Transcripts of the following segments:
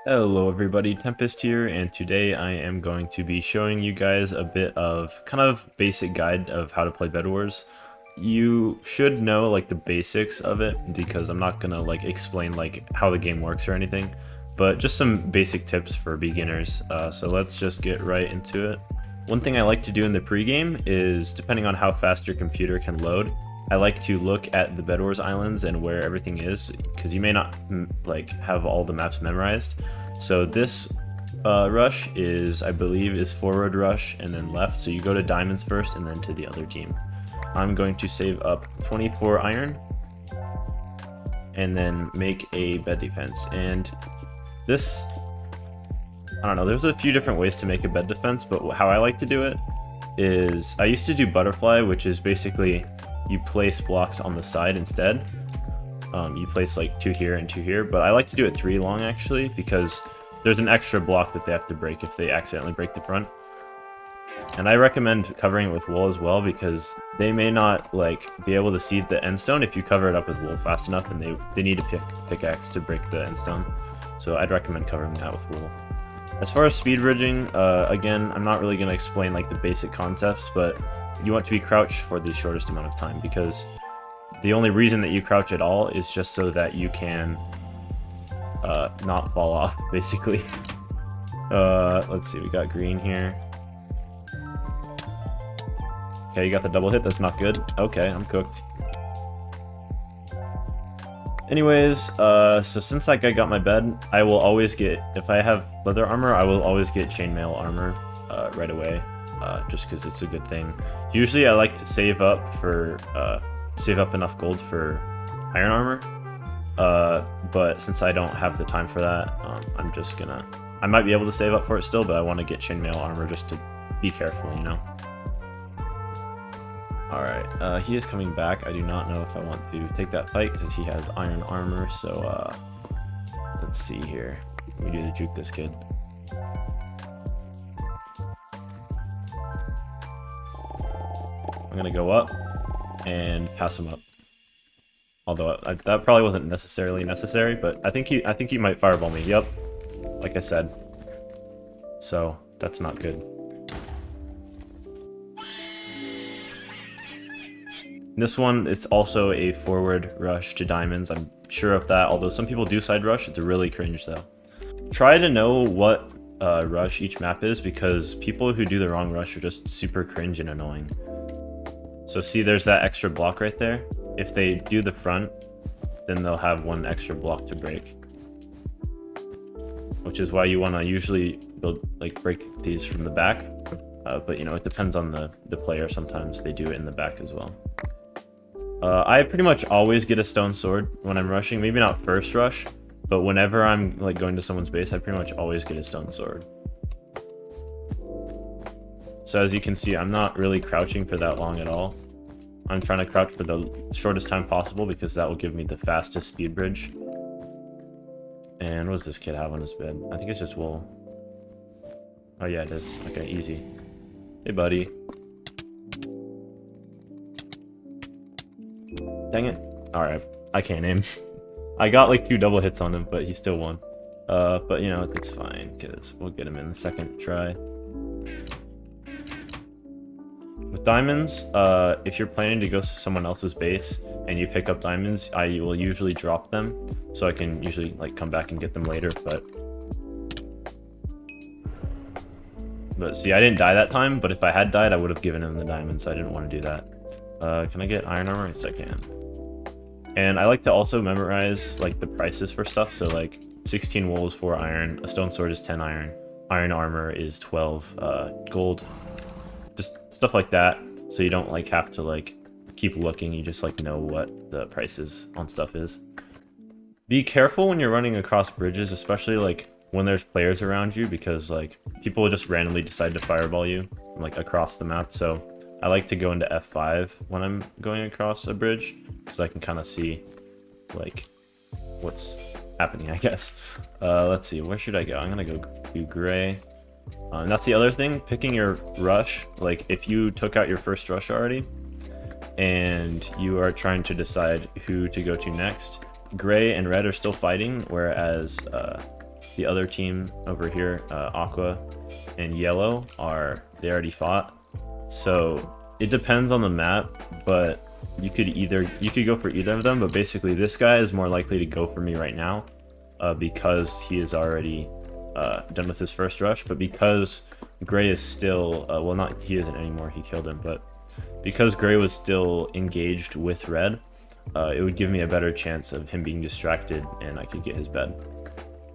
Hello everybody, Tempest here, and today I am going to be showing you guys a bit of kind of basic guide of how to play Bedwars. You should know like the basics of it because I'm not gonna like explain like how the game works or anything, but just some basic tips for beginners. So let's just get right into it. One thing I like to do in the pregame is, depending on how fast your computer can load, I like to look at the Bedwars islands and where everything is, because you may not like have all the maps memorized. So this rush is, I believe, is forward rush and then left. So you go to diamonds first and then to the other team. I'm going to save up 24 iron and then make a bed defense. And this, I don't know, there's a few different ways to make a bed defense, but how I like to do it is I used to do butterfly, which is basically you place blocks on the side instead. You place like 2 here and 2 here, but I like to do it 3 long actually, because there's an extra block that they have to break if they accidentally break the front. And I recommend covering it with wool as well, because they may not like be able to see the end stone if you cover it up with wool fast enough, and they need a pickaxe to break the end stone. So I'd recommend covering that with wool. As far as speed bridging, again, I'm not really going to explain like the basic concepts, but you want to be crouched for the shortest amount of time, because the only reason that you crouch at all is just so that you can not fall off, basically. Let's see, we got green here. Okay, you got the double hit, that's not good. Okay, I'm cooked. Anyways, so since that guy got my bed, I will always get, if I have leather armor, I will always get chainmail armor right away, just because it's a good thing. Usually I like to save up enough gold for iron armor, but since I don't have the time for that, I might be able to save up for it still, but I want to get chainmail armor just to be careful, you know? Alright, he is coming back. I do not know if I want to take that fight because he has iron armor, so let's see here. We do to juke this kid. I'm gonna go up and pass him up. Although that probably wasn't necessarily necessary, but I think he might fireball me. Yep, like I said. So that's not good. This one, it's also a forward rush to diamonds. I'm sure of that, although some people do side rush. It's really cringe though. Try to know what rush each map is, because people who do the wrong rush are just super cringe and annoying. So see, there's that extra block right there. If they do the front, then they'll have 1 extra block to break. Which is why you want to usually break these from the back. But you know, it depends on the player. Sometimes they do it in the back as well. I pretty much always get a stone sword when I'm rushing. Maybe not first rush, but whenever I'm like going to someone's base, I pretty much always get a stone sword. So as you can see, I'm not really crouching for that long at all. I'm trying to crouch for the shortest time possible, because that will give me the fastest speed bridge. And what does this kid have on his bed? I think it's just wool. Oh yeah, it is. Okay, easy. Hey buddy. Dang it. Alright, I can't aim. I got like 2 double hits on him, but he still won. But you know, it's fine, because we'll get him in the second try. With diamonds, if you're planning to go to someone else's base and you pick up diamonds, I will usually drop them, so I can usually like come back and get them later, but see, I didn't die that time, but if I had died, I would have given him the diamonds, so I didn't want to do that. Can I get iron armor? Yes, I can. And I like to also memorize like the prices for stuff, so like 16 wool is 4 iron, a stone sword is 10 iron, iron armor is 12 gold. Just stuff like that, so you don't like have to like keep looking, you just like know what the prices on stuff is. Be careful when you're running across bridges, especially like when there's players around you, because like people will just randomly decide to fireball you like across the map. So I like to go into F5 when I'm going across a bridge, because I can kind of see like what's happening, I guess. Let's see, where should I go? I'm gonna go to gray. And that's the other thing, picking your rush. Like if you took out your first rush already and you are trying to decide who to go to next, gray and red are still fighting, whereas the other team over here, Aqua and Yellow, they already fought. So it depends on the map, but you could go for either of them. But basically, this guy is more likely to go for me right now, because he is already done with his first rush. But because Gray is still, well, not he isn't anymore. He killed him, but because Gray was still engaged with Red, it would give me a better chance of him being distracted and I could get his bed.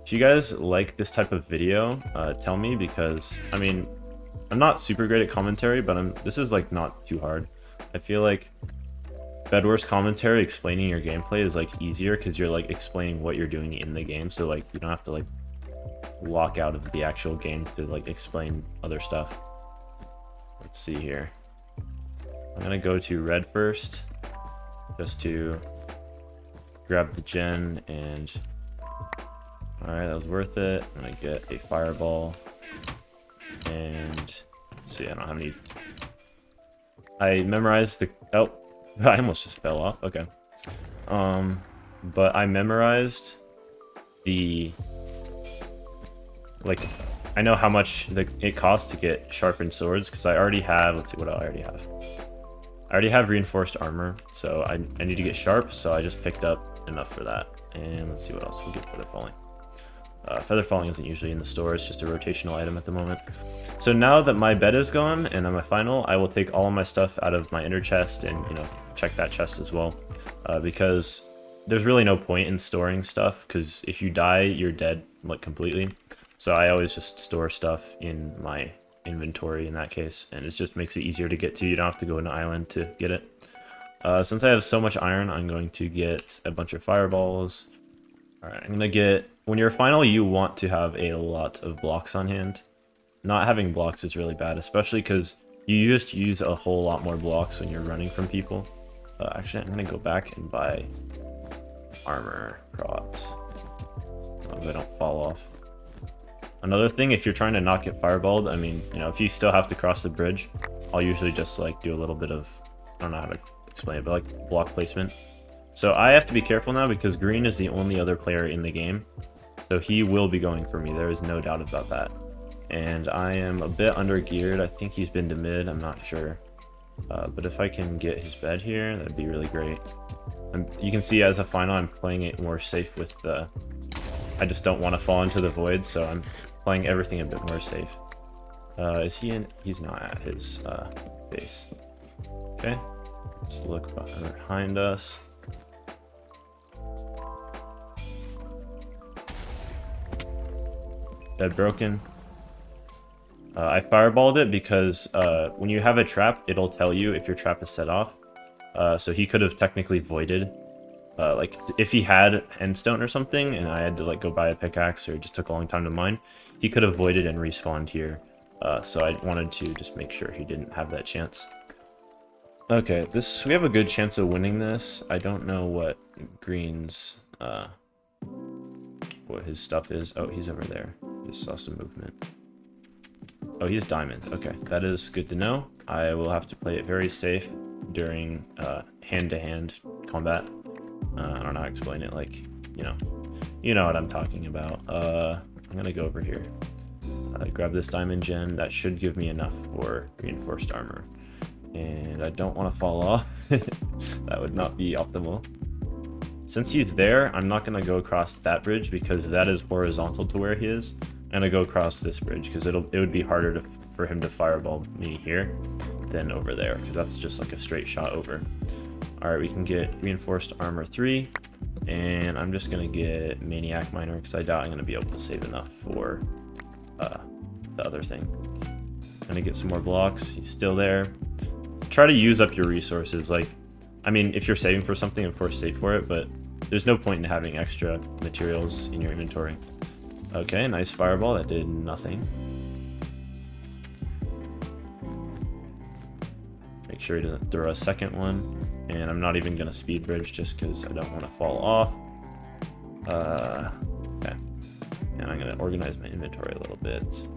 If you guys like this type of video, tell me, because I mean, I'm not super great at commentary, but this is like not too hard. I feel like Bedwars commentary explaining your gameplay is like easier because you're like explaining what you're doing in the game, so like you don't have to like walk out of the actual game to like explain other stuff. Let's see here. I'm gonna go to Red first, just to grab the gen, and alright, that was worth it. I'm gonna get a fireball, and let's see, I don't have any. I memorized the, oh, I almost just fell off. Okay. But I memorized the, like, I know how much it costs to get sharpened swords, because I already have, let's see what I already have. I already have reinforced armor, so I need to get sharp, so I just picked up enough for that. And let's see what else we'll get. Feather falling. Feather falling isn't usually in the store, it's just a rotational item at the moment. So now that my bed is gone and I'm a final, I will take all of my stuff out of my inner chest and, you know, check that chest as well. Because there's really no point in storing stuff, because if you die, you're dead, like, completely. So I always just store stuff in my inventory in that case, and it just makes it easier to get to. You don't have to go to an island to get it. Since I have so much iron, I'm going to get a bunch of fireballs. Alright, I'm gonna get, when you're final, you want to have a lot of blocks on hand. Not having blocks is really bad, especially because you just use a whole lot more blocks when you're running from people. Actually, I'm gonna go back and buy armor prots, so they don't fall off. Another thing, if you're trying to not get fireballed, I mean, you know, if you still have to cross the bridge, I'll usually just like do a little bit of, I don't know how to explain it, but like block placement. So I have to be careful now because Green is the only other player in the game. So he will be going for me, there is no doubt about that. And I am a bit under geared. I think he's been to mid, I'm not sure. But if I can get his bed here, that'd be really great. You can see as a final, I'm playing it more safe with the, I just don't want to fall into the void, so I'm playing everything a bit more safe. Is he in? He's not at his base. Okay, let's look behind us. Dead broken. I fireballed it because when you have a trap, it'll tell you if your trap is set off. So he could have technically voided. Like, if he had endstone or something, and I had to like go buy a pickaxe, or it just took a long time to mine, he could have voided and respawned here. So I wanted to just make sure he didn't have that chance. Okay, we have a good chance of winning this. I don't know what Green's, what his stuff is. Oh, he's over there. Just saw some movement. Oh, he's diamond. Okay, that is good to know. I will have to play it very safe during hand-to-hand combat. I don't know how to explain it, like, you know what I'm talking about. I'm gonna go over here. Grab this diamond gem. That should give me enough for reinforced armor. And I don't want to fall off. That would not be optimal. Since he's there, I'm not gonna go across that bridge because that is horizontal to where he is. I'm gonna go across this bridge because it would be harder for him to fireball me here than over there, because that's just like a straight shot over. Alright, we can get reinforced armor 3, and I'm just gonna get maniac miner because I doubt I'm gonna be able to save enough for the other thing. I'm gonna get some more blocks. He's still there. Try to use up your resources. Like, I mean, if you're saving for something, of course save for it, but there's no point in having extra materials in your inventory. Okay, nice fireball. That did nothing. Make sure he doesn't throw a second one. And I'm not even going to speed bridge just because I don't want to fall off. Okay. And I'm going to organize my inventory a little bit.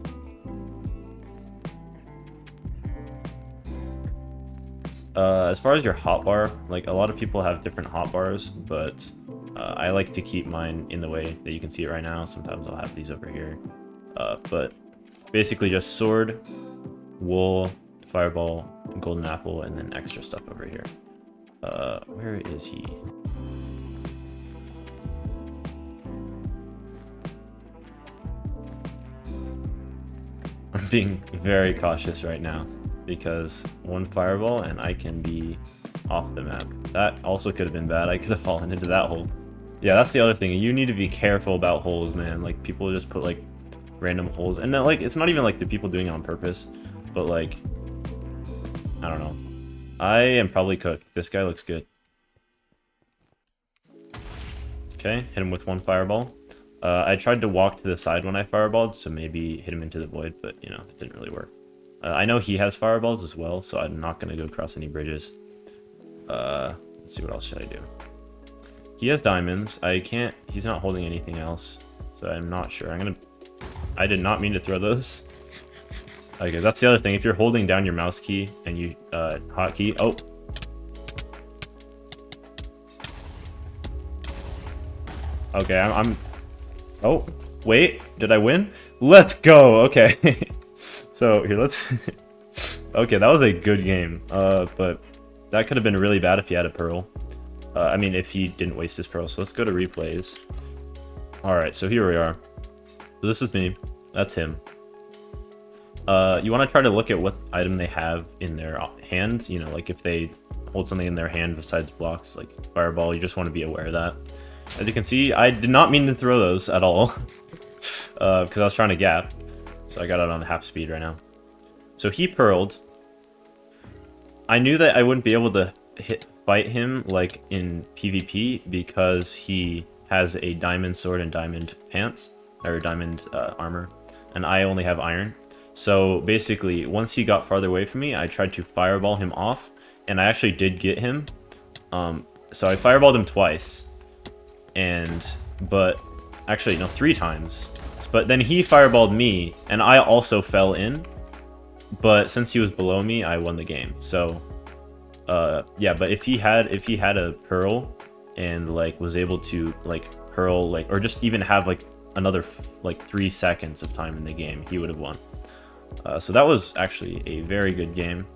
As far as your hotbar, like, a lot of people have different hotbars, but I like to keep mine in the way that you can see it right now. Sometimes I'll have these over here. But basically just sword, wool, fireball, golden apple, and then extra stuff over here. Where is he? I'm being very cautious right now because one fireball and I can be off the map. That also could have been bad. I could have fallen into that hole. Yeah, that's the other thing. You need to be careful about holes, man. Like, people just put, like, random holes. And, like, it's not even, like, the people doing it on purpose. But, like, I don't know. I am probably cooked. This guy looks good. Okay, hit him with one fireball. I tried to walk to the side when I fireballed, so maybe hit him into the void, but, you know, it didn't really work. I know he has fireballs as well, so I'm not going to go cross any bridges. Let's see, what else should I do? He has diamonds. He's not holding anything else, so I'm not sure. I did not mean to throw those. Okay, that's the other thing. If you're holding down your mouse key and you, hotkey, oh. Okay, oh, wait, did I win? Let's go, okay. So, here, let's... Okay, that was a good game, but that could have been really bad if he had a pearl. I mean, if he didn't waste his pearl. So let's go to replays. Alright, so here we are. So this is me. That's him. You want to try to look at what item they have in their hand. You know, like if they hold something in their hand besides blocks, like fireball, you just want to be aware of that. As you can see, I did not mean to throw those at all. Because I was trying to gap. So I got it on half speed right now. So he pearled. I knew that I wouldn't be able to fight him like in PvP because he has a diamond sword and diamond pants, or diamond armor, and I only have iron. So basically, once he got farther away from me, I tried to fireball him off, and I actually did get him. So I fireballed him twice, but actually no, 3 times. But then he fireballed me, and I also fell in. But since he was below me, I won the game. So yeah, but if he had a pearl and like was able to like pearl like, or just even have like another like 3 seconds of time in the game, he would have won. So that was actually a very good game.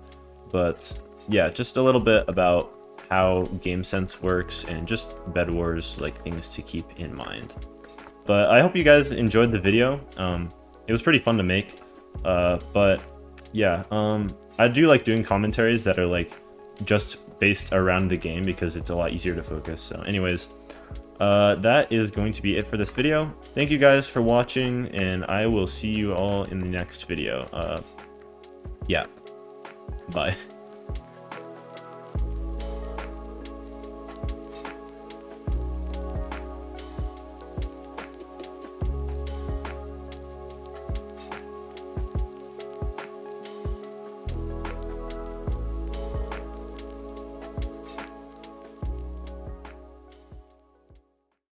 But yeah, just a little bit about how Gamesense works and just Bedwars, like things to keep in mind. But I hope you guys enjoyed the video. It was pretty fun to make. But yeah, I do like doing commentaries that are like just based around the game because it's a lot easier to focus. So anyways, that is going to be it for this video. Thank you guys for watching, and I will see you all in the next video. Yeah, bye.